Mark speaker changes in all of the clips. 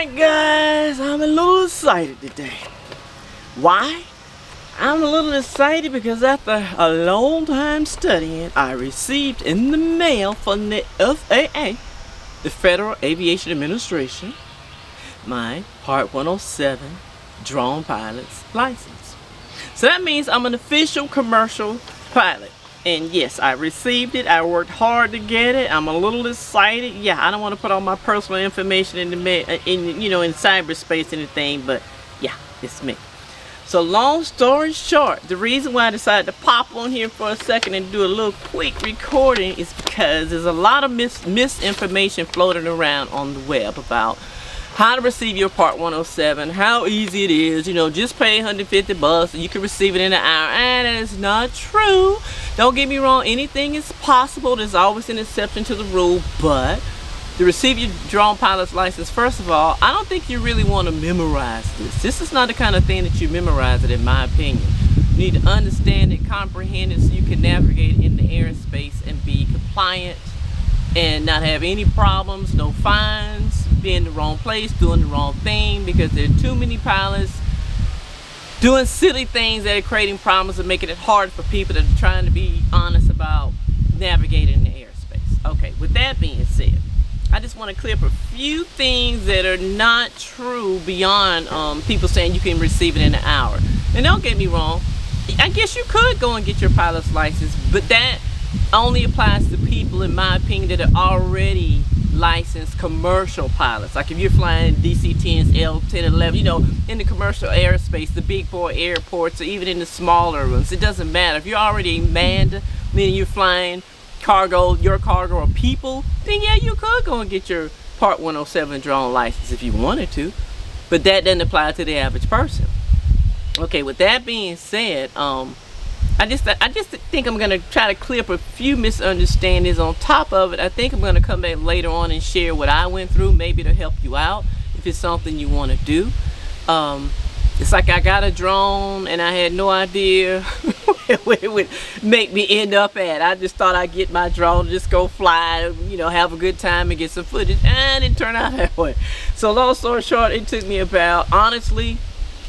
Speaker 1: Alright guys, I'm a little excited today. Why? I'm a little excited because after a long time studying, I received in the mail from the FAA, the Federal Aviation Administration, my Part 107 drone pilot's license. So that means I'm an official commercial pilot. And yes, I received it. I worked hard to get it. I'm a little excited. Yeah, I don't want to put all my personal information in in cyberspace or anything, but yeah, it's me. So long story short, the reason why I decided to pop on here for a second and do a little quick recording is because there's a lot of misinformation floating around on the web about how to receive your Part 107, how easy it is, just pay 150 bucks and you can receive it in an hour. And that is not true. Don't get me wrong, anything is possible. There's always an exception to the rule, but to receive your drone pilot's license, first of all, I don't think you really want to memorize this. This is not the kind of thing that you memorize it, in my opinion. You need to understand and comprehend it so you can navigate in the airspace and be compliant and not have any problems, no fines, be in the wrong place, doing the wrong thing, because there are too many pilots doing silly things that are creating problems and making it hard for people that are trying to be honest about navigating the airspace. Okay, with that being said, I just want to clear up a few things that are not true beyond people saying you can receive it in an hour. And don't get me wrong, I guess you could go and get your pilot's license, but that only applies to people, in my opinion, that are already licensed commercial pilots. Like if you're flying DC-10s, L-10, 11, in the commercial airspace, the big boy airports, or even in the smaller ones, it doesn't matter. If you're already manned, meaning you're flying your cargo or people, then yeah, you could go and get your Part 107 drone license if you wanted to, but that doesn't apply to the average person. Okay, with that being said, I just think I'm gonna try to clear up a few misunderstandings. On top of it, I think I'm gonna come back later on and share what I went through, maybe to help you out if it's something you want to do. It's like I got a drone and I had no idea where it would make me end up at. I just thought I'd get my drone, just go fly, have a good time and get some footage, and it turned out that way. So long story short, it took me about, honestly,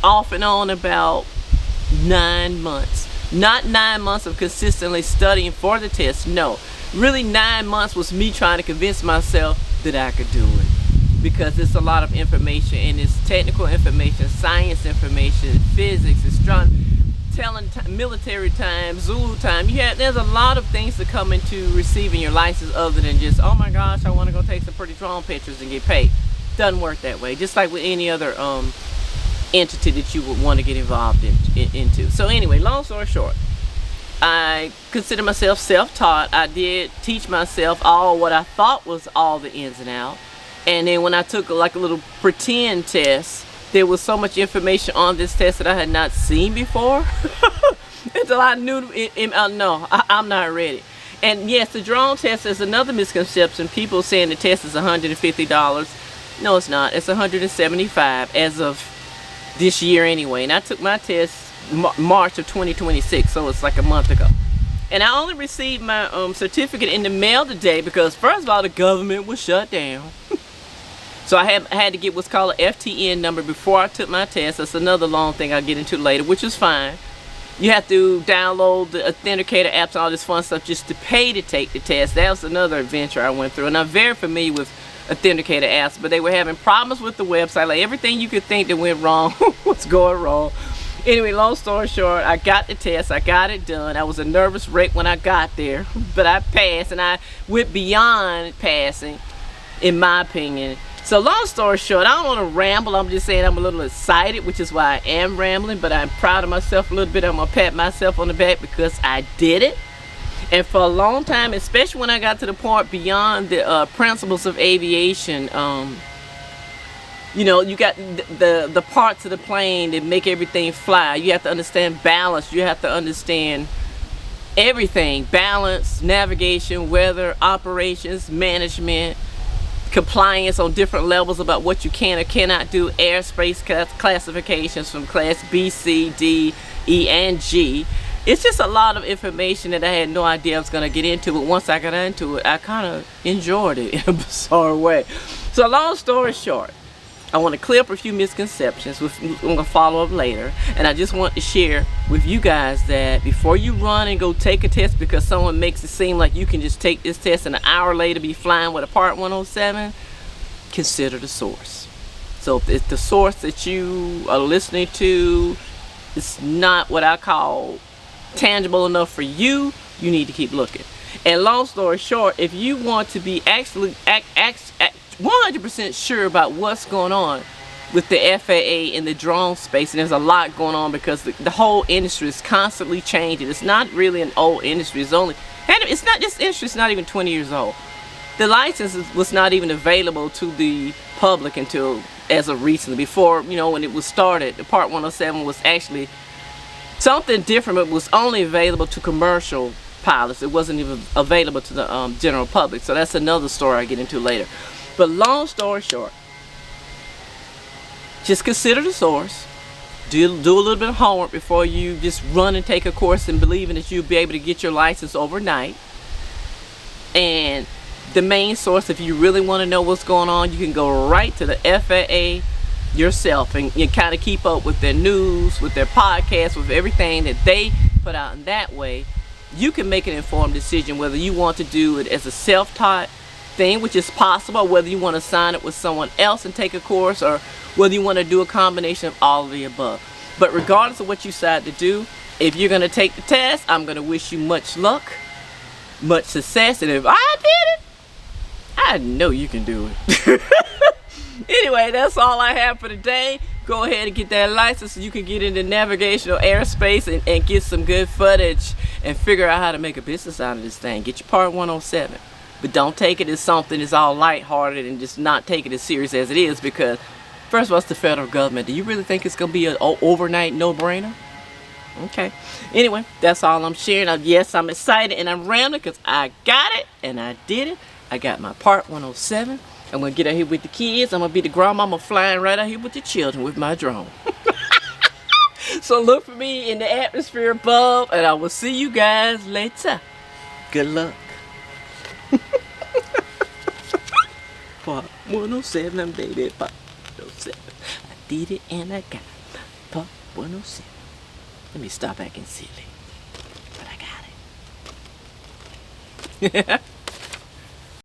Speaker 1: off and on, about 9 months. Not 9 months of consistently studying for the test, no. Really 9 months was me trying to convince myself that I could do it. Because it's a lot of information, and it's technical information, science information, physics, astronomy, military time, Zulu time. There's a lot of things that come into receiving your license other than just, oh my gosh, I want to go take some pretty drone pictures and get paid. Doesn't work that way. Just like with any other entity that you would want to get involved into. So anyway, long story short, I consider myself self-taught. I did teach myself all what I thought was all the ins and outs. And then when I took like a little pretend test, there was so much information on this test that I had not seen before. Until I knew, no, I'm not ready. And yes, the drone test is another misconception. People saying the test is $150. No, it's not. It's $175 as of this year anyway. And I took my test March of 2026, so it's like a month ago. And I only received my certificate in the mail today because, first of all, the government was shut down. So I had to get what's called an FTN number before I took my test. That's another long thing I'll get into later, which is fine. You have to download the authenticator apps and all this fun stuff just to pay to take the test. That was another adventure I went through. And I'm very familiar with authenticator apps, but they were having problems with the website. Like everything you could think that went wrong was going wrong. Anyway, long story short, I got the test. I got it done. I was a nervous wreck when I got there, but I passed, and I went beyond passing, in my opinion. So long story short, I don't want to ramble. I'm just saying I'm a little excited, which is why I am rambling, but I'm proud of myself a little bit. I'm going to pat myself on the back because I did it. And for a long time, especially when I got to the point beyond the principles of aviation, you got the parts of the plane that make everything fly. You have to understand balance. You have to understand everything. Balance, navigation, weather, operations, management, compliance on different levels about what you can or cannot do, airspace classifications from class B, C, D, E, and G. It's just a lot of information that I had no idea I was going to get into, but once I got into it, I kind of enjoyed it in a bizarre way. So long story short, I want to clear up a few misconceptions, which I'm going to follow up later. And I just want to share with you guys that before you run and go take a test because someone makes it seem like you can just take this test and an hour later be flying with a Part 107, consider the source. So if the source that you are listening to is not what I call tangible enough for you, you need to keep looking. And long story short, if you want to be actually 100% sure about what's going on with the FAA in the drone space, and there's a lot going on because the whole industry is constantly changing. It's not really an old industry. It's not just industry. It's not even 20 years old. The license was not even available to the public until as of recently. Before, when it was started, the Part 107 was actually something different, but was only available to commercial pilots. It wasn't even available to the general public. So that's another story I get into later. But long story short, just consider the source. Do a little bit of homework before you just run and take a course and believing that you'll be able to get your license overnight. And the main source, if you really want to know what's going on, you can go right to the FAA yourself and you kind of keep up with their news, with their podcasts, with everything that they put out. And that way, you can make an informed decision whether you want to do it as a self-taught thing, which is possible, whether you want to sign up with someone else and take a course, or whether you want to do a combination of all of the above. But regardless of what you decide to do, if you're going to take the test, I'm going to wish you much luck, much success, and if I did it, I know you can do it. Anyway, that's all I have for today. Go ahead and get that license so you can get into navigational airspace and get some good footage and figure out how to make a business out of this thing. Get your Part 107. But don't take it as something that's all lighthearted and just not take it as serious as it is, because first of all, it's the federal government. Do you really think it's going to be an overnight no-brainer? Okay. Anyway, that's all I'm sharing. Yes, I'm excited and I'm rambling because I got it and I did it. I got my Part 107. I'm going to get out here with the kids. I'm going to be the grandmama flying right out here with the children with my drone. So look for me in the atmosphere above, and I will see you guys later. Good luck. Part 107, baby, Part 107. I did it and I got my Part 107. Let me stop acting silly. But I got it.